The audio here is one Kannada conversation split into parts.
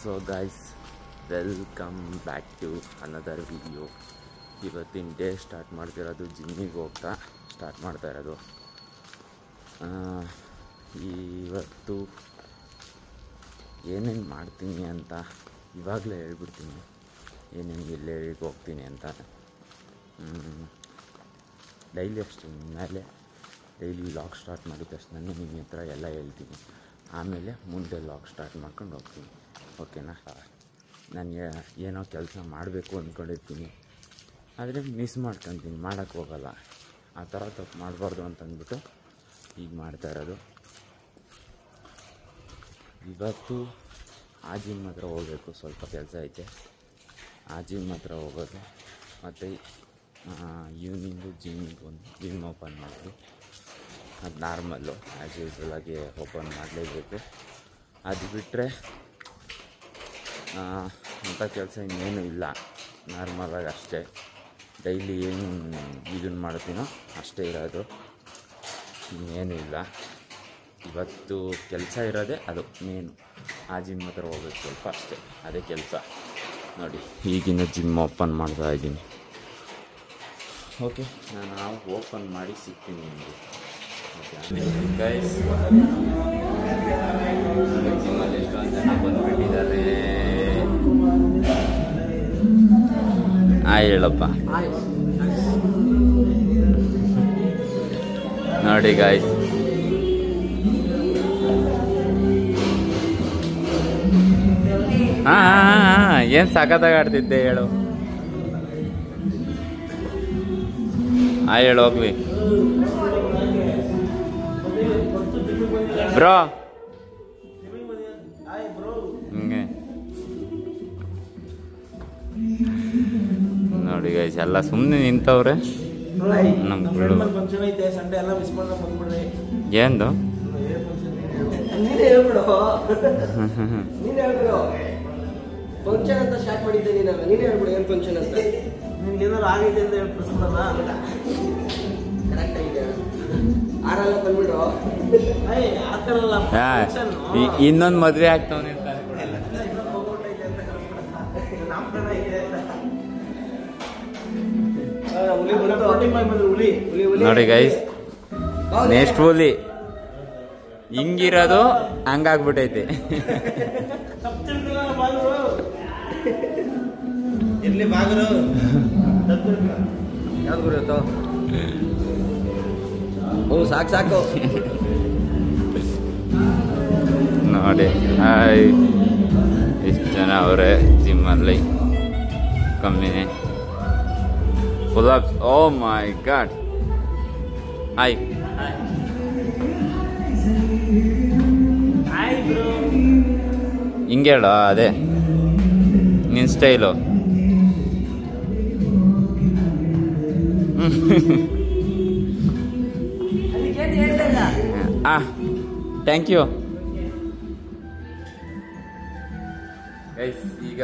So guys, welcome back to another video. ಇವತ್ತಿನ ಡೇ ಸ್ಟಾರ್ಟ್ ಮಾಡ್ತಿರೋದು ಜಿಮ್ಮಿಗೆ ಹೋಗ್ತಾ ಸ್ಟಾರ್ಟ್ ಮಾಡ್ತಾ ಇರೋದು. ಇವತ್ತು ಏನೇನು ಮಾಡ್ತೀನಿ ಅಂತ ಇವಾಗಲೇ ಹೇಳ್ಬಿಡ್ತೀನಿ, ಏನೇನು ಎಲ್ಲೆಲ್ಲಿಗೆ ಹೋಗ್ತೀನಿ ಅಂತ. ಡೈಲಿ ಅಷ್ಟೇ, ಮೇಲೆ ಡೈಲಿ ವ್ಲಾಗ್ ಸ್ಟಾರ್ಟ್ ಮಾಡಿದ ತಕ್ಷಣ ನಿಮ್ಮ ಹತ್ರ ಎಲ್ಲ ಹೇಳ್ತೀನಿ. ಆಮೇಲೆ ಮುಂದೆ ವ್ಲಾಗ್ ಸ್ಟಾರ್ಟ್ ಮಾಡ್ಕೊಂಡು ಹೋಗ್ತೀನಿ, ಓಕೆನಾ? ನನಗೆ ಏನೋ ಕೆಲಸ ಮಾಡಬೇಕು ಅಂದ್ಕೊಂಡಿರ್ತೀನಿ, ಆದರೆ ಮಿಸ್ ಮಾಡ್ಕೊತೀನಿ, ಮಾಡೋಕ್ಕೆ ಹೋಗಲ್ಲ. ಆ ಥರ ತಪ್ಪು ಮಾಡಬಾರ್ದು ಅಂತಂದ್ಬಿಟ್ಟು ಈಗ ಮಾಡ್ತಾ ಇರೋದು. ಇವತ್ತು ಆ ಜಿಮ್ ಹತ್ರ ಹೋಗಬೇಕು, ಸ್ವಲ್ಪ ಕೆಲಸ ಐತೆ. ಆ ಜಿಮ್ ಹತ್ರ ಹೋಗೋದು, ಮತ್ತು ಈವ್ನಿಂಗು ಜಿಮ್ ಓಪನ್ ಮಾಡೋದು. ಅದು ನಾರ್ಮಲ್ಲು, ಆ್ಯಸ್ ಯೂಸ್ವಲಾಗಿ ಓಪನ್ ಮಾಡಲೇಬೇಕು. ಅದು ಬಿಟ್ಟರೆ ಅಂಥ ಕೆಲಸ ಇನ್ನೇನು ಇಲ್ಲ, ನಾರ್ಮಲಾಗಿ ಅಷ್ಟೇ. ಡೈಲಿ ಏನು ಇದನ್ನು ಮಾಡ್ತೀನೋ ಅಷ್ಟೇ ಇರೋದು, ಇನ್ನೇನು ಇಲ್ಲ. ಇವತ್ತು ಕೆಲಸ ಇರೋದೇ ಅದು ಮೇನು, ಆ ಜಿಮ್ ಹತ್ರ ಹೋಗೋದು ಸ್ವಲ್ಪ ಅಷ್ಟೇ, ಅದೇ ಕೆಲಸ. ನೋಡಿ, ಈಗಿನ ಜಿಮ್ ಓಪನ್ ಮಾಡ್ತಾ ಇದ್ದೀನಿ. ಓಕೆ, ನಾನು ಓಪನ್ ಮಾಡಿ ಸಿಗ್ತೀನಿ ನಿಮಗೆ. ಗೈಸ್, ಜಿಮ್ಮಲ್ಲಿ ಎಷ್ಟೊಂದು ಜನ ಬಂದುಬಿಟ್ಟಿದ್ದಾರೆ. ಹೇಳಪ್ಪ. ನೋಡಿ ಗೈಸ್, ಏನು ಸಖತ್ತಾಗಿ ಆಡ್ತಿದ್ದೆ, ಹೇಳು. ಹೇಳು, ಹೋಗ್ವಿ ಬ್ರೋ. ಹಿಂಗೆ ನೋಡಿ ಗೈಸ್, ಎಲ್ಲ ಸುಮ್ಮನೆ ನಿಂತವ್ರೆ. ಏನು ಫಂಕ್ಷನ್ ಅಂತ ಸ್ಟಾರ್ಟ್ ಮಾಡಿದ್ದೆ ನೀನಲ್ಲ, ನೀನೇ ಹೇಳ್ಬಿಡು ಏನು ಫಂಕ್ಷನ್ ಅಂತ. ನಿನ್ಗೆ ಏನಾದ್ರು ಆಗಿದೆ ಅಂತ ಹೇಳ್ಬಿಡ್ಸಲ್ಲ. ಕರೆಕ್ಟ್ ಆಗಿದೆ, ಆರೆಲ್ಲ ಬಂದ್ಬಿಡು. ಇನ್ನೊಂದು ಮದುವೆ ಆಗ್ತಾವನೆ. ನೋಡಿ ಗೈಸ್, ನೆಕ್ಸ್ಟ್ ಹುಲಿ ಹಿಂಗಿರೋದು ಹಂಗಾಗ್ಬಿಟ್ಟೈತೆ. ಎಲ್ಲಿ ಬಾಗರು ಯಾವ್ದು ಬರುತ್ತೋ? ಸಾಕು ಸಾಕು. ನೋಡಿ, ಹಾಯ್, ಎಷ್ಟು ಜನ ಅವರೇ ಜಿಮ್ಮಲ್ಲಿ. ಕಮ್ಮಿನೇ, ಫುಲ್ ಅಪ್. ಓ ಮೈ ಗಾಡ್. ಹಾಯ್, ಹಿಂಗೆ ಹೇಳೋ, ಅದೇ ನಿನ್ನ ಸ್ಟೈಲು. Thank you guys. ಈಗ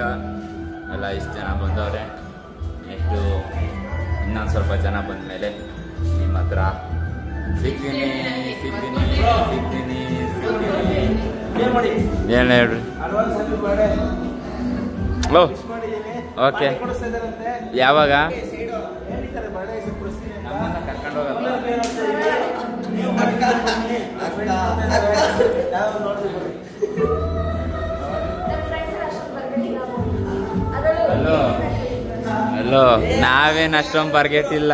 ಎಲ್ಲ ಇಷ್ಟು ಜನ ಬಂದವ್ರೆ. ನೆಕ್ಸ್ಟು ಇನ್ನೊಂದು ಸ್ವಲ್ಪ ಜನ ಬಂದ ಮೇಲೆ ನಿಮ್ಮ ಹತ್ರ ಸಿಗ್ತೀನಿ. ಏನು ಹೇಳ್ರಿ? ಓ, ಓಕೆ. ಯಾವಾಗ ನಮ್ಮನ್ನ ಕರ್ಕೊಂಡು ಹೋಗಲ್ಲ? ಹಲೋ, ನಾವೇನು ಅಷ್ಟೊಂದು ಬರ್ಗೆಟ್ಟಿಲ್ಲ.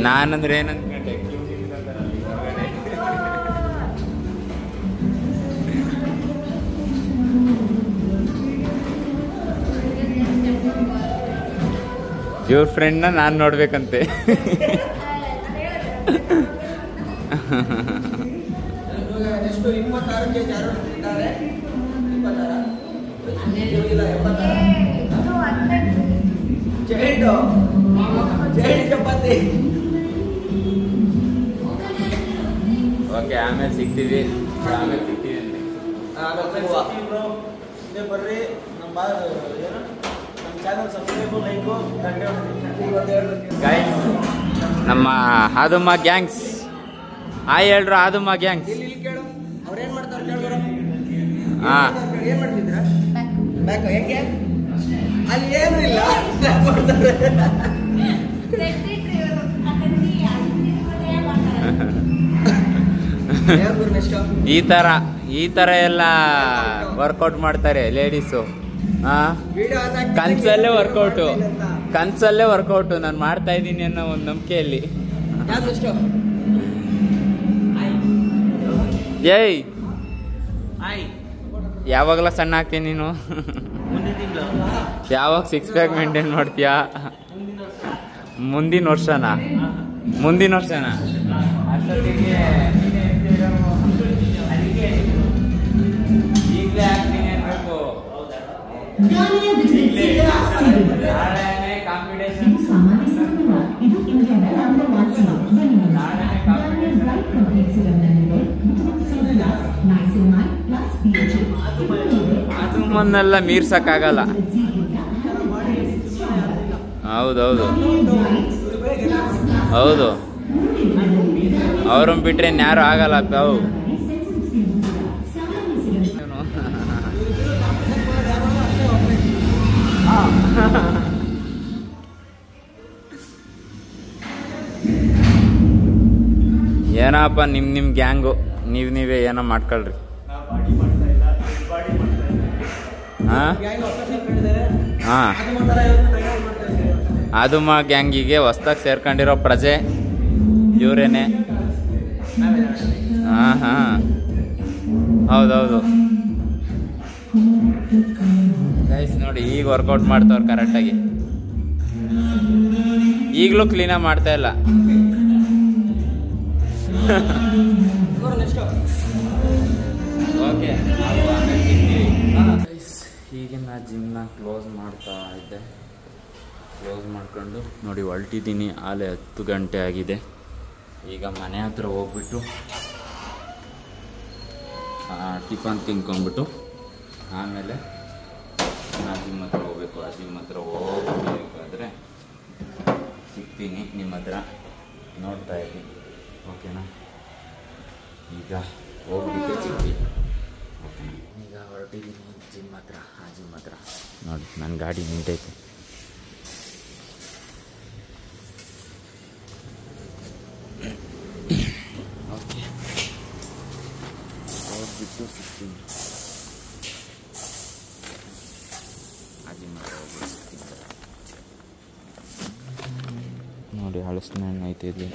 ನಾನಂದ್ರೆ ಏನಂದ್ಕೊಂಡೆ, ಇವ್ರ ಫ್ರೆಂಡ್ನ ನಾನು ನೋಡ್ಬೇಕಂತೆ. ಓಕೆ, ಆಮೇಲೆ ಸಿಗ್ತೀವಿ. ಬರ್ರಿ, ನಮ್ಮ ಚಾನಲ್ ಸಬ್ಸ್ಕ್ರೈಬ್, ಲೈಕು, ನಮ್ಮ ಆದುಮ್ಮ ಗ್ಯಾಂಗ್ಸ್. ಹೇಳ್ರು ಆದುಮ್ಮ ಗ್ಯಾಂಗ್ಸ್. ಇಲ್ಲಿ ಕೇಳು. ಅವ್ರೇನ್ ಮಾಡ್ತಾರೆ ಕೇಳ್ಬಾರ. ಹಾಂ ಏನ್ ಮಾಡ್ತಿದ್ದೀರಾ? ಬ್ಯಾಕ್ ಹೆಂಗೆ? ಅಲ್ಲಿ ಏನೂ ಇಲ್ಲ ಮಾಡ್ತಾರೆ. ಈ ಥರ ಎಲ್ಲ ವರ್ಕೌಟ್ ಮಾಡ್ತಾರೆ ಲೇಡೀಸು. ಕನ್ಸಲ್ಲೇ ವರ್ಕೌಟು ನಾನು ಮಾಡ್ತಾ ಇದ್ದೀನಿ ಅನ್ನೋ ಒಂದು ನಂಬಿಕೆಯಲ್ಲಿ. ಏಯ್ ಯಾವಾಗಲ ಸಣ್ಣ ಆಗ್ತೀನಿ ನೀನು? ಯಾವಾಗ 6 ಪ್ಯಾಕ್ ಮೇಂಟೈನ್ ಮಾಡ್ತೀಯಾ? ಮುಂದಿನ ವರ್ಷನಾ? ಅಷ್ಟೊತ್ತಿಗೆ ಈಗಲೇ ಆಗ್ತೀನಿ ಅನ್ಬೇಕು. ನಾಳೆನೇ ಕಾಂಪಿಟೇಷನ್. ಅದನ್ನೆಲ್ಲ ಮೀರ್ಸಕ್ಕಾಗಲ್ಲ. ಹೌದೌದು ಹೌದು, ಅವ್ರನ್ನ ಬಿಟ್ರೆ ಇನ್ಯಾರು ಆಗಲ್ಲ. ಅವು ಏನಪ್ಪ ನಿಮ್ಮ ಗ್ಯಾಂಗು, ನೀವೇ ಏನೋ ಮಾಡ್ಕೊಳ್ರಿ. ಹಾಂ ಅದು ಮಾ ಗ್ಯಾಂಗಿಗೆ ಹೊಸ್ದಾಗಿ ಸೇರ್ಕೊಂಡಿರೋ ಪ್ರಜೆ ಇವರೇನೆ. ಹಾಂ ಹೌದೌದು ಗೈಸ್ ನೋಡಿ, ಈಗ ವರ್ಕೌಟ್ ಮಾಡ್ತವ್ರು ಕರೆಕ್ಟಾಗಿ. ಈಗಲೂ ಕ್ಲೀನಾಗಿ ಮಾಡ್ತಾ ಇಲ್ಲ. ಓಕೆ, ಈಗಿನ ಜಿಮ್ನ ಕ್ಲೋಸ್ ಮಾಡ್ತಾ ಇದ್ದೆ. ಕ್ಲೋಸ್ ಮಾಡ್ಕೊಂಡು ನೋಡಿ ಹೊರಟಿದ್ದೀನಿ. ಆಲೆ 10 ಗಂಟೆ ಆಗಿದೆ. ಈಗ ಮನೆ ಹತ್ರ ಹೋಗ್ಬಿಟ್ಟು ಟಿಫನ್ ತಿನ್ಕೊಂಡ್ಬಿಟ್ಟು ಆಮೇಲೆ ಜಿಮ್ ಹತ್ರ ಹೋಗ್ಬೇಕು. ಆ ಜಿಮ್ ಹತ್ರ ಹೋಗಬೇಕಾದ್ರೆ ಸಿಗ್ತೀನಿ ನಿಮ್ಮ ಹತ್ರ, ನೋಡ್ತಾ ಇದ್ದೀನಿ. ಓಕೆನಾ? ಈಗ ಹೋಗ್ಬಿಟ್ಟು ಸಿಗ್ತೀನಿ. ಓಕೆನಾ? ಈಗ ಹೊರಟಿದ್ದೀನಿ ಜಿಮ್ ಹತ್ರ. ಆ ಜಿಮ್ ಹತ್ರ ನೋಡಿ ನನ್ನ ಗಾಡಿ ನಿಂತೈತೆ. ಓಕೆ, ಹೋಗ್ಬಿಟ್ಟು ಸಿಗ್ತೀನಿ. ಆ ಜಿಮ್ ಹತ್ರ ಹೋಗ್ಬಿಟ್ಟು ಸಿಗ್ತೀನಿ. ನೋಡಿ ಹಳಸಿನ ಹಣ್ಣು ಐತೆ ಇಲ್ಲಿ.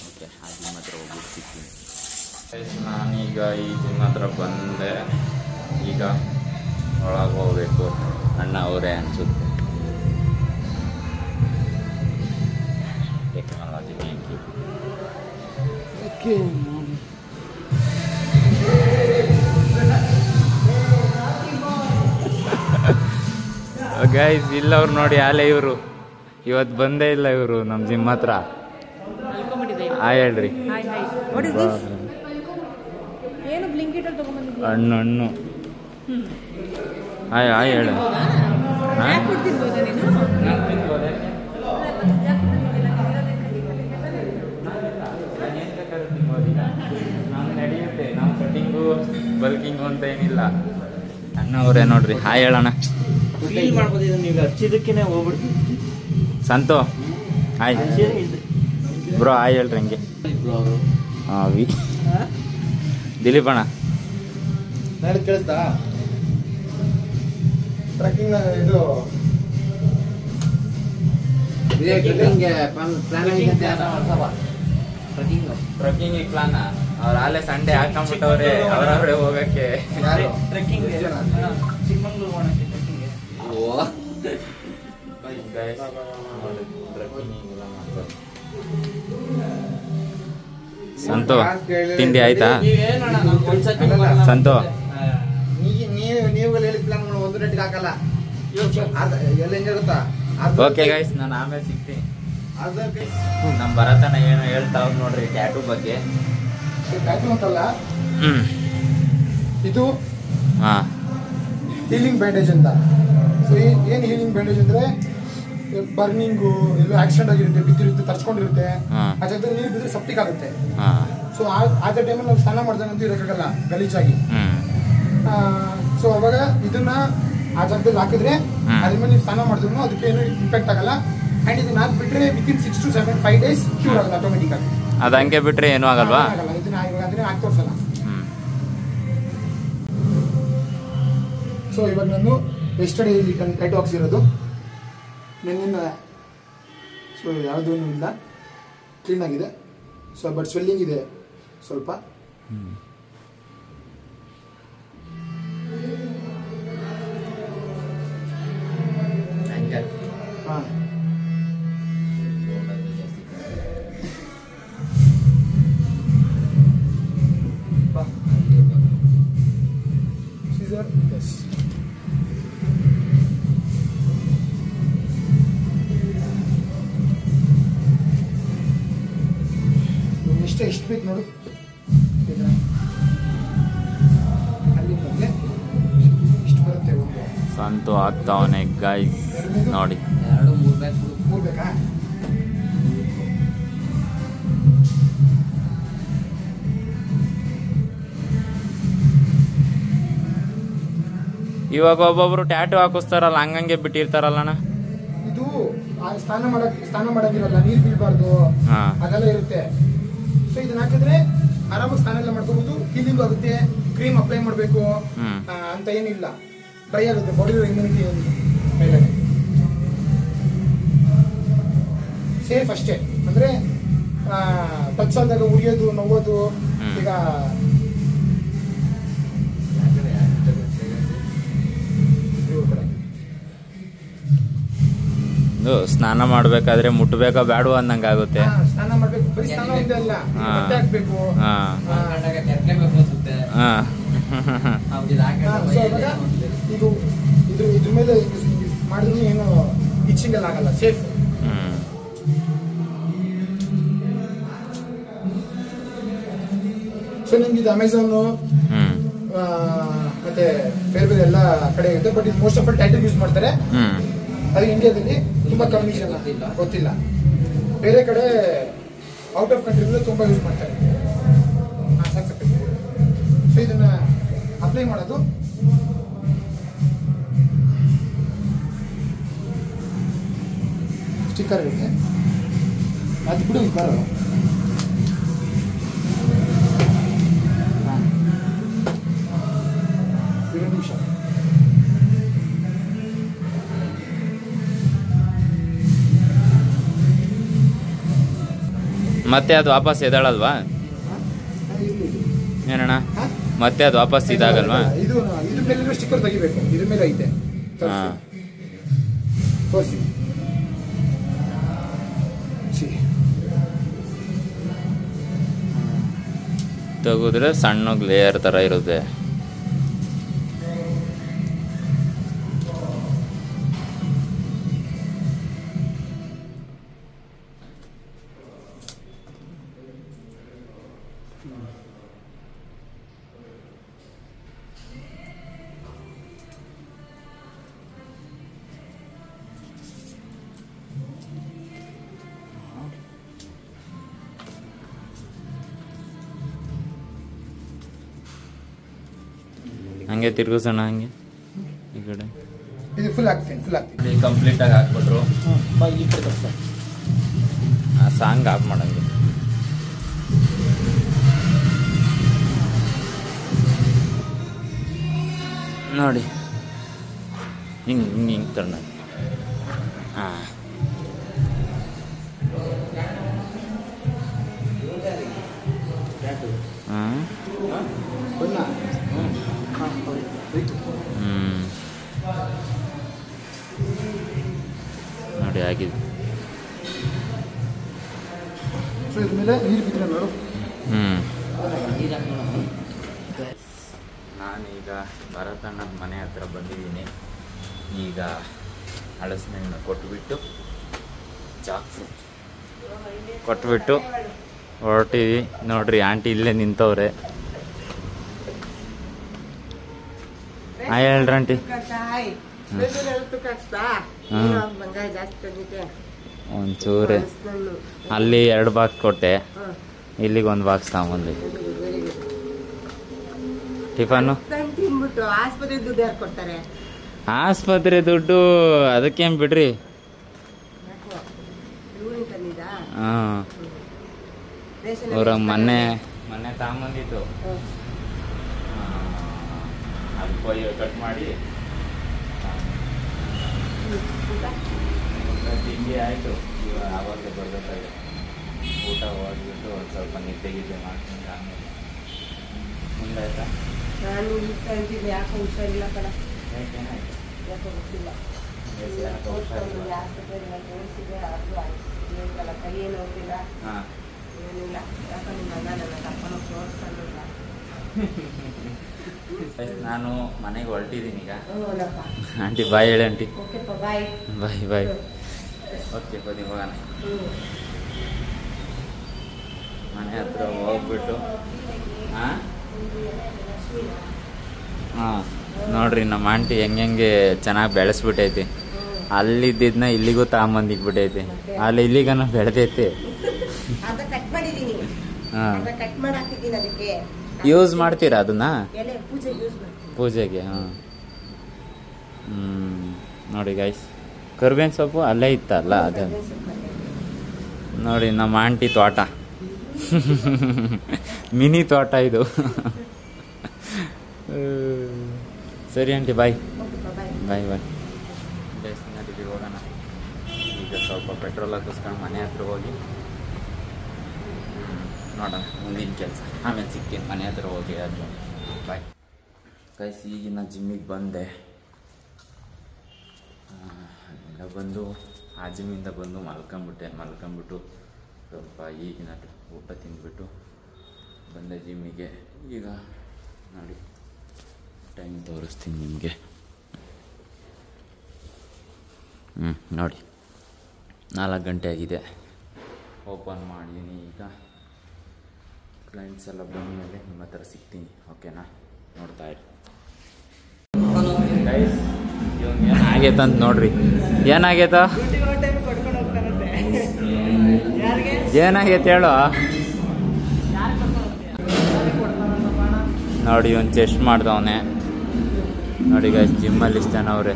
ಓಕೆ, ಆ ಜಿಮ್ ಹತ್ರ ಹೋಗ್ಬಿಟ್ಟು ಸಿಗ್ತೀನಿ. ನಾನೀಗ ಈ ಜಿಮ್ ಹತ್ರ ಬಂದೆ. ಈಗ ಒಳಗೆ ಹೋಗ್ಬೇಕು. ಅಣ್ಣ ಅವರೇ ಅನಿಸುತ್ತೆ. ಟೆಕ್ನಾಲಜಿ ಬ್ಯಾಂಕಿ. ಓಕೆ, ಗೈಸ್ ಇಲ್ಲ ಅವ್ರು ನೋಡಿ, ಆಲೆ ಇವರು ಇವತ್ತು ಬಂದೇ ಇಲ್ಲ. ಇವರು ನಮ್ಮ ಜಿಮ್ ಹತ್ರ. ಹೇಳ್ರಿ. ಹಣ್ಣು ಹೇಳು. ನಡೆಯುತ್ತೆ, ನಾವು ಕಟಿಂಗು ಬಲ್ಕಿಂಗು ಅಂತ ಏನಿಲ್ಲ. ಅಣ್ಣವರೇ ನೋಡ್ರಿ, ಹಾಯ್ ಹೇಳೋಣ. ಫೀಲ್ ಮಾಡ್ಬೋದು ನೀವು ಹಚ್ಚಿದಕ್ಕೇನೆ ಹೋಗ್ಬಿಡ್ತೀವಿ. Santu hi bro. ಹಾಯ್ ಹೇಳ್ರಿ ಹಂಗೆ. ದಿಲೀಪ್ ಅಣ್ಣ ಕೇಳಿಸ್ತಾ? ಟ್ರೆಕ್ಕಿಂಗ್ ಇದು ಟ್ರೆಕ್ಕಿಂಗ್ ಪ್ಲಾನ್ ಅವ್ರ ಆಲೆ ಸಂಡೇ ಹಾಕೊಂಡ್ಬಿಟ್ಟವ್ರೆ. ಅವ್ರವ್ರೆ ಹೋಗಕ್ಕೆ ಟ್ರೆಕ್ಕಿಂಗ್ ಚಿಕ್ಕಮಂಗ್ಳೂರು ಹೋಗಕ್ಕೆ ಟ್ರೆಕ್ಕಿಂಗ್. ಸಂತು ತಿಂಡಿ ಆಯ್ತಾ? ಸಂತು ನೀವು ಹೇಳಿದ ಪ್ಲಾನ್ 1 ಗಂಟೆಗೆ ಹಾಕಲ್ಲ. ಎಲ್ಲ ಹೆಂಗೆ ಗೊತ್ತಾ? ಓಕೆ ಗೈಸ್, ನಾನು ಆಮೇಲೆ ಸಿಗ್ತೀನಿ. ನಮ್ಮ ಭರತನ ಏನೋ ಹೇಳ್ತಾವ್ ನೋಡ್ರಿ ಟ್ಯಾಟೂ ಬಗ್ಗೆ. ಟ್ಯಾಟೂ ಅಂತಲ್ಲ ಇದು, ಹೀಲಿಂಗ್ ಬ್ಯಾಂಡೇಜ್ ಅಂತ. ಸೊ ಏನು ಹೀಲಿಂಗ್ ಬ್ಯಾಂಡೇಜ್ ಅಂದರೆ ಬರ್ನಿಂಗು ಎಲ್ಲೋ ಆಕ್ಸಿಡೆಂಟ್ ಆಗಿರುತ್ತೆ, ಬಿದ್ದಿರುತ್ತೆ, ತರ್ಚ್ಕೊಂಡಿರುತ್ತೆ, ಆ ಜಾಗದಲ್ಲಿ ನೀರು ಬಿದ್ದರೆ ಸೆಪ್ಟಿಕ್ ಆಗುತ್ತೆ. ಸೊ ಆ ಟೈಮಲ್ಲಿ ನಾವು ಸ್ನಾನ ಮಾಡ್ದಂಗಂತೂ ಇರೋಕ್ಕಾಗಲ್ಲ ಗಲೀಜಾಗಿ. ಸೊ ಅವಾಗ ಇದನ್ನ ಆ ಜಾಗದಲ್ಲಿ ಹಾಕಿದ್ರೆ ಅದ್ರ ಮೇಲೆ ನೀವು ಸ್ನಾನ ಮಾಡಿದ್ರು ಅದಕ್ಕೆ ಏನು ಇಂಪ್ಯಾಕ್ಟ್ ಆಗಲ್ಲ. ಅಂಡ್ ಇದನ್ನ ಹಾಕ್ಬಿಟ್ರೆ ವಿತಿನ್ 6 to 5 ಡೇಸ್ ಕ್ಯೂರ್ ಆಗಲ್ಲ ಆಟೋಮೆಟಿಕ್ ಆಗಿ. ಅದು ಹಂಗೆ ಬಿಟ್ರೆ ಏನೂ ಆಗಲ್ವಾ? ಇದನ್ನ ಅದನ್ನೇ ಹಾಕಿ ತೋರಿಸಲ್ಲ. ಸೊ ಇವಾಗ ನಾನು ಎಸ್ಟರ್ಡೇ ಇಲ್ಲಿ ಟೈಟಾಕ್ಸ್ ಇರೋದು ನೆನ್ನಿನ. ಸೊ ಯಾವುದೂ ಇಲ್ಲ, ಕ್ಲೀನಾಗಿದೆ. ಸೊ ಬಟ್ ಸ್ವೆಲ್ಲಿಂಗ್ ಇದೆ ಸ್ವಲ್ಪ. ಹಾಂ ಸೀಸರ್ ಎಸ್. ಎಷ್ಟು ಬೇಕು ನೋಡು, ಅಲ್ಲಿ ಬಂದರೆ ಇಷ್ಟು ಬರುತ್ತೆ. ಒಂದು ಸಂತು ಆಗ್ತಾವನೆ ಗೈಸ್ ನೋಡಿ. 2-3 ಬ್ಯಾಗ್ ಬೇಕಾ? ಇವಾಗ ಒಬ್ಬೊಬ್ರು ಟ್ಯಾಟು ಹಾಕಿಸ್ತಾರಲ್ಲ, ಹಂಗಂಗೆ ಬಿಟ್ಟಿರ್ತಾರಲ್ಲಣ್ಣ. ಇದು ಸ್ನಾನ ಮಾಡಂಗಿರಲ್ಲ, ನೀರು ಬೀಳ್ಬಾರ್ದು, ಅದೆಲ್ಲ ಇರುತ್ತೆ. ಸೊ ಇದನ್ನ ಹಾಕಿದ್ರೆ ಆರಾಮಾಗಿ ಸ್ನಾನ ಎಲ್ಲ ಮಾಡ್ಕೋಬಹುದು, ಹೀಲಿಂಗ್ ಆಗುತ್ತೆ. ಕ್ರೀಮ್ ಅಪ್ಲೈ ಮಾಡಬೇಕು ಅಂತ ಏನಿಲ್ಲ, ಡ್ರೈ ಆಗುತ್ತೆ ಬಾಡಿ ಇಮ್ಯುನಿಟಿ ಮೇಲೆ. ಸೇಫ್ ಅಷ್ಟೇ, ಅಂದ್ರೆ ಟಚ್ ಆದಾಗ ಉರಿಯೋದು, ನೋವೋದು. ಈಗ ಸ್ನಾನ ಮಾಡ್ಬೇಕಾದ್ರೆ ಮುಟ್ಬೇಕಾ ಬೇಡ ಅಂದಂಗ ಆಗುತ್ತೆ. ಸ್ನಾನ ಮಾಡ್ಬೇಕು, ಬರೀ ಸ್ನಾನ ಒಂದೇ ಅಲ್ಲ, ಬಟ್ಟೆ ಹಾಕ್ಬೇಕು. ಇದು ಇದ್ರ ಮೇಲೆ ಮಾಡಿದ್ರು ಏನು ಇಚ್ಚಿಂಗ್ ಎಲ್ಲ ಆಗಲ್ಲ, ಸೇಫ್. ಸೊ ನಿಮ್ಗೆ ಇದು ಅಮೆಝಾನ್ ಮತ್ತೆ ಬೇರೆ ಬೇರೆ ಎಲ್ಲ ಕಡೆ ಇರುತ್ತೆ. ಬಟ್ ಇದು most of all title use ಮಾಡ್ತಾರೆ. ಅದು ಇಂಡಿಯಾದಲ್ಲಿ ತುಂಬಾ ಕಮ್ಮಿ ಜನ ಗೊತ್ತಿಲ್ಲ. ಬೇರೆ ಕಡೆ ಔಟ್ ಆಫ್ ಕಂಟ್ರಿ ತುಂಬಾ ಯೂಸ್ ಮಾಡ್ತಾರೆ. ಸೊ ಇದನ್ನ ಅಪ್ಲೈ ಮಾಡೋದು ಸ್ಟಿಕ್ಕರ್ ಇರುತ್ತೆ, ಅದು ಬಿಡು ಬರೋ. ನಿಮಿಷ ಮತ್ತೆ ಅದು ವಾಪಸ್ ಎದಾಳಲ್ವಾ ಏನಣ್ಣ? ಮತ್ತೆ ಅದು ವಾಪಸ್ ಇದಾಗಲ್ವಾ? ಇದು ಮೇಲೆ ಸ್ಟಿಕ್ಕರ್ ತೆಗಿಬೇಕು, ಇದ್ರ ಮೇಲೆ ಐತೆ. ತೋರಿಸಿ ತೆಗೆದ್ರೆ ಸಣ್ಣ ಲೇಯರ್ ತರ ಇರುತ್ತೆ. ಹಂಗೆ ತಿರ್ಗಿಸೋಣ, ಹಂಗೆ ಈ ಕಡೆ ಇದು ಫುಲ್ ಆಗ್ತೀನಿ. ಕಂಪ್ಲೀಟ್ ಆಗಿ ಹಾಕ್ಬಿಟ್ರು. ಈ ಕಡೆ ಬರ್ತಾ ಆ ಸಾಂಗ್ ಆಫ್ ಮಾಡಂಗೆ. ನೋಡಿ ಹಿಂಗೆ ತಣ್ಣ. ಹಾಂ ಹಾಂ ನೋಡಿ ಆಗಿದೆ. ಮೇಲೆ ನೀರು ಬಿದ್ದರೆ ನೋಡು. ನಾನೀಗ ಭರತಣ್ಣನ ಮನೆ ಹತ್ರ ಬಂದಿದ್ದೀನಿ. ಈಗ ಹಳಸಿನ ಕೊಟ್ಬಿಟ್ಟು ಕೊಟ್ಬಿಟ್ಟು ಹೊರಟಿವಿ. ನೋಡ್ರಿ ಆಂಟಿ ಇಲ್ಲೇ ನಿಂತವ್ರೆ. ಹಾಯ್ ಹೇಳ್ರಿ ಆಂಟಿ. ಬಂಗಾರ ಜಾಸ್ತಿ ತಂದಿದ್ದೆ ಒಂಚೂರು ಅಲ್ಲಿ 2 ಬಾಕ್ಸ್ ಕೊಟ್ಟೆ, ಇಲ್ಲಿಗೆ 1 ಬಾಕ್ಸ್ ತಗೊಂಬಂದು. ಟಿಫನ್ನು ತಿನ್ಬಿಟ್ಟು ಆಸ್ಪತ್ರೆ ದುಡ್ಡು ಯಾರು ಕೊಡ್ತಾರೆ? ಆಸ್ಪತ್ರೆ ದುಡ್ಡು ಅದಕ್ಕೇನು ಬಿಡ್ರಿ. ಹಾಂ ಅವ್ರಂಗೆ ಮೊನ್ನೆ ತಗೊಂಬಂದಿತ್ತು, ಅದು ಕಟ್ ಮಾಡಿ ತಿಂಡಿ ಆಯಿತು. ಇವಾಗ ಆವಾಗಲೇ ಬರಬೇಕಾಗಿದೆ. ಊಟ ಹೋಗ್ಬಿಟ್ಟು ಒಂದು ಸ್ವಲ್ಪ ನಿದ್ದೆಗಿದ್ದೆ ಮಾಡ್ಕೊಂಡು ಆಮೇಲೆ ಮುಂದೆ ಆಯ್ತಾ? ನಾನು ಇರ್ತೀನಿ, ಯಾಕೋ ಹುಷಾರಿಲ್ಲ ಕಣ. ಏನಾಯ್ತು? ಯಾಕೋ ಗೊತ್ತಿಲ್ಲ. ತೋರಿಸಿದೆ, ಅದು ಆಯ್ತು. ಕೈ ಏನು ಹೋಗಿಲ್ಲ, ಏನಿಲ್ಲ. ಯಾಕಂದ್ರೆ ನನ್ನ ತಪ್ಪನ ತೋರಿಸಲ್ಲ. ನಾನು ಮನೆಗೆ ಹೊರಟಿದ್ದೀನಿ ಈಗ. ಆಂಟಿ ಬಾಯ್ ಹೇಳಿ ಆಂಟಿ. ಬಾಯ್ ಬಾಯ್ ಬಾಯ್. ಓಕೆ ಬನ್ನಿ ಹೋಗೋಣ. ಮನೆ ಹತ್ರ ಹೋಗ್ಬಿಟ್ಟು ಹಾಂ ನೋಡ್ರಿ ನಮ್ಮ ಆಂಟಿ ಹೆಂಗೆ ಚೆನ್ನಾಗಿ ಬೆಳೆಸ್ಬಿಟ್ಟೈತಿ. ಅಲ್ಲಿದ್ದನ್ನ ಇಲ್ಲಿಗೂ ತಗೊಂಬಂದಿಕ್ಬಿಟ್ಟೈತಿ. ಅಲ್ಲಿ ಇಲ್ಲಿಗನ ಬೆಳೆದೈತಿ. ಹಾಂ ಯೂಸ್ ಮಾಡ್ತೀರಾ ಅದನ್ನ ಪೂಜೆಗೆ? ಹಾಂ ನೋಡಿ ಗೈಸ್, ಕರ್ಬೇವಿನ ಸೊಪ್ಪು ಅಲ್ಲೇ ಇತ್ತಲ್ಲ, ಅದೇ ನೋಡಿ ನಮ್ಮ ಆಂಟಿ ತೋಟ. ಮಿನಿ ತೋಟ ಇದು. ಸರಿ ಆಂಟಿ ಬಾಯ್ ಬಾಯ್ ಬಾಯ್. ಡೆಸ್ಟಿನೇಟಿಗೆ ಹೋಗೋಣ ಈಗ. ಸ್ವಲ್ಪ ಪೆಟ್ರೋಲ್ ಹಾಕಿಸ್ಕೊಂಡು ಮನೆ ಹತ್ರ ಹೋಗಿ ನೋಡೋಣ ಮುಂದಿನ ಕೆಲಸ. ಆಮೇಲೆ ಸಿಗ್ತೀನಿ ಮನೆ ಹತ್ರ ಹೋಗಿ. ಅದು ಬಾಯ್ ಗೈಸ್. ಈಗಿನ ಜಿಮ್ಮಿಗೆ ಬಂದೆ. ಅಲ್ಲಿಂದ ಬಂದು ಆ ಜಿಮ್ಮಿಂದ ಬಂದು ಮಲ್ಕೊಂಬಿಟ್ಟು ಸ್ವಲ್ಪ ಈಗಿನ ಊಟ ತಿಂದ್ಬಿಟ್ಟು ಬಂದೆ ಜಿಮ್ಮಿಗೆ. ಈಗ ನೋಡಿ ಟೈಮ್ ತೋರಿಸ್ತೀನಿ ನಿಮಗೆ. ನೋಡಿ 4 ಗಂಟೆ ಆಗಿದೆ. ಓಪನ್ ಮಾಡಿದ್ದೀನಿ. ಈಗ ಕ್ಲೈಂಟ್ಸ್ ಎಲ್ಲ ಬಂದಮೇಲೆ ನಿಮ್ಮ ಹತ್ರ ಸಿಗ್ತೀನಿ, ಓಕೆನಾ? ನೋಡ್ತಾ ಇರಿ ಗೈಸ್. ಇವಾಗ ಏನಾಗೈತಂತ ನೋಡ್ರಿ. ಏನಾಗೈತ ಏನಾಗೈತೆ ಹೇಳು. ನೋಡಿ ಒಂದು ಚೆಸ್ಟ್ ಮಾಡ್ದವನೆ ನೋಡಿ ಗೈಸ್. ಜಿಮ್ಮಲ್ಲಿ ಇಷ್ಟ ಜನ ಅವ್ರೆ.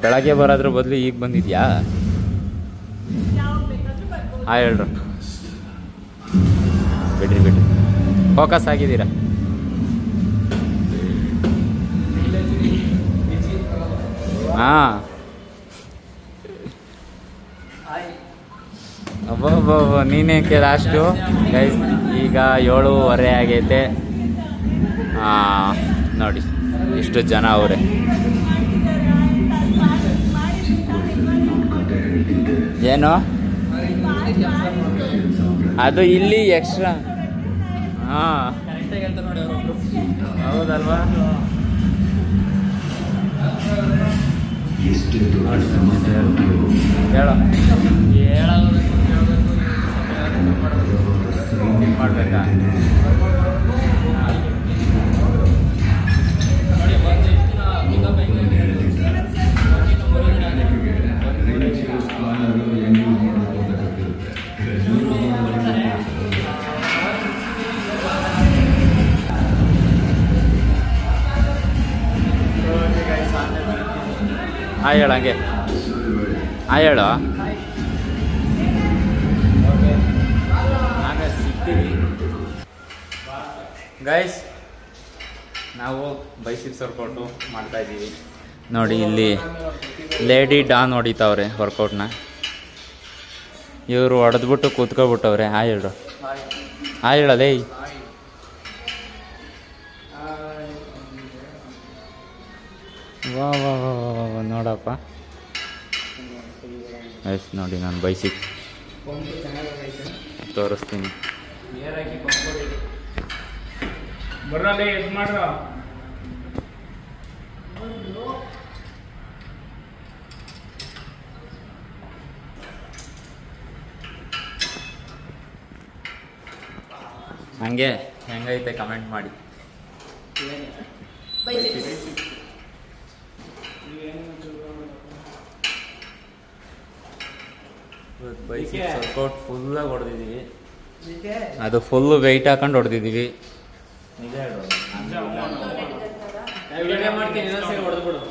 ಬೆಳಗ್ಗೆ ಬರೋದ್ರ ಬದಲು ಈಗ ಬಂದಿದ್ಯಾ? ಹೇಳ್ರು. ಬಿಡ್ರಿ ಫೋಕಸ್ ಆಗಿದ್ದೀರಾ? ಹಾಂ ಅಬ್ಬಬ್ಬ ನೀನೇಕೆ ಲಾಸ್ಟು ಗೈಸ್. ಈಗ 7:30 ಆಗೈತೆ. ನೋಡಿ ಇಷ್ಟು ಜನ ಅವರೇ. ಏನು ಅದು ಇಲ್ಲಿ ಎಕ್ಸ್ಟ್ರಾ? ಹಾಂ ಹೌದಲ್ವಾ? ಹೇಳೋ ಮಾಡ್ಬೇಕಾ? ಹೇಳ ಹಂಗೆ ಹೇಳು. ಆಗ ಸಿಗ್ತೀವಿ ಗೈಸ್. ನಾವು ಬೈಸಿಪ್ಸ್ ವರ್ಕೌಟು ಮಾಡ್ತಾಯಿದ್ದೀವಿ ನೋಡಿ. ಇಲ್ಲಿ ಲೇಡಿ ಡಾನ್ ಹೊಡಿತಾವ್ರೆ ವರ್ಕೌಟ್ನ. ಇವರು ಹೊಡೆದ್ಬಿಟ್ಟು ಕೂತ್ಕೊಬಿಟ್ಟವ್ರೆ. ಹೇಳು ಹೇಳಲೇ. ವಾ ವಾ ವಾ ವಾ ನೋಡಪ್ಪ ಎಸ್ ನೋಡಿ. ನಾನು ಬೈಸಿಕ್ ತೋರಿಸ್ತೀನಿ. ಬರಲೇ ಇದು ಮಾಡ್ರ. ಹಂಗೆ ಹೆಂಗೈತೆ ಕಮೆಂಟ್ ಮಾಡಿ. ಬೈಸಿಪ್ಸ್ ವರ್ಕೌಟ್ ಫುಲ್ಲಾಗಿ ಹೊಡೆದಿದ್ದೀವಿ. ಅದು ಫುಲ್ಲು ವೆಯ್ಟ್ ಹಾಕೊಂಡು ಹೊಡೆದಿದ್ದೀವಿ. ನಿಜ ಹೇಳು. ವಿಡಿಯೋ ಮಾಡ್ತೀನಿ ಇನ್ನೊಂದ್ಸರಿ ಹೊಡೆದ್ಬಿಡು.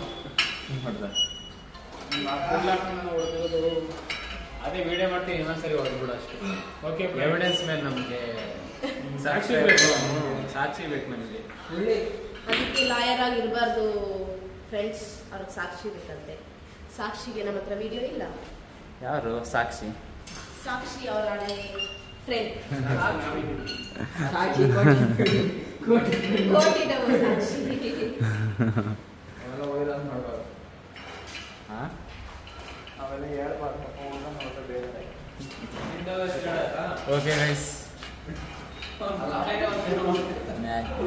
ಅದೇ ವಿಡಿಯೋ ಮಾಡ್ತೀನಿ ಇನ್ನೊಂದ್ಸರಿ ಹೊಡೆದ್ಬಿಡು ಅಷ್ಟೇ. ಓಕೆ, ಎವಿಡೆನ್ಸ್ ಮೇಲೆ ನಮಗೆ ಸಾಕ್ಷಿ ಬೇಕು. ಸಾಕ್ಷಿ ಬೇಕು ನಮಗೆ. ಅದಕ್ಕೆ ಲಾಯರ್ ಆಗಿರಬಾರ್ದು ಫ್ರೆಂಡ್ಸ್, ಅವ್ರಿಗೆ ಸಾಕ್ಷಿ ಬೇಕಂತೆ. ಸಾಕ್ಷಿಗೆ ನಮ್ಮ ಹತ್ರ ವಿಡಿಯೋ ಇಲ್ಲ. ಯಾರು ಸಾಕ್ಷಿ? ಸಾಕ್ಷಿ ಅವರ ಹಳೆ ಫ್ರೆಂಡ್. ಸಾಕ್ಷಿ ಕೋಟಿದವ ಸಾಕ್ಷಿ. ಹಾಂ, ಓಕೆ ಗೈಸ್,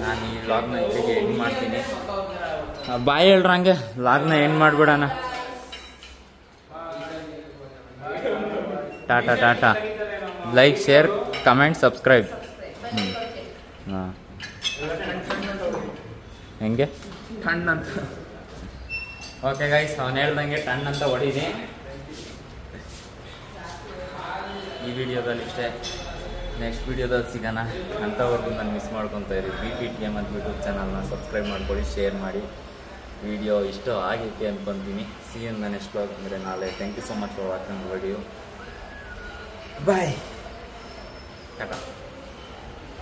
ನಾನು ಈ ವ್ಲಾಗ್ನ ಇಲ್ಲಿಗೆ ಎಂಡ್ ಮಾಡ್ತೀನಿ. ಬಾಯ್ ಹೇಳ್ರ ಹಂಗೆ ವ್ಲಾಗ್ನ ಎಂಡ್ ಮಾಡಿಬಿಡೋಣ. Tata tata. Like, share, comment, subscribe. ಹಾಂ, ಹೆಂಗೆ ಟಣ್ ಅಂತ. ಓಕೆ ಗೈಸ್, ಅವ್ನು ಹೇಳ್ದಂಗೆ ಟಣ್ ಅಂತ ಹೊಡೀನಿ. ಈ ವಿಡಿಯೋದಲ್ಲಿ ಇಷ್ಟೇ. ನೆಕ್ಸ್ಟ್ ವಿಡಿಯೋದಲ್ಲಿ ಸಿಗೋಣ. ಅಂಥವ್ರಿಗೂ ನಾನು ಮಿಸ್ ಮಾಡ್ಕೊತಾ ಇರಿ. BPTM ಅಂತ ಯೂಟ್ಯೂಬ್ ಚಾನಲ್ನ ಸಬ್ಸ್ಕ್ರೈಬ್ ಮಾಡ್ಕೊಳ್ಳಿ, ಶೇರ್ ಮಾಡಿ. ವಿಡಿಯೋ ಇಷ್ಟ ಆಗೈತೆ ಅಂದ್ಕೊತೀನಿ. See in the next vlog ಅಂದರೆ ನಾಳೆ. Thank you so much for watching video. Bye, tata,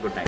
good night.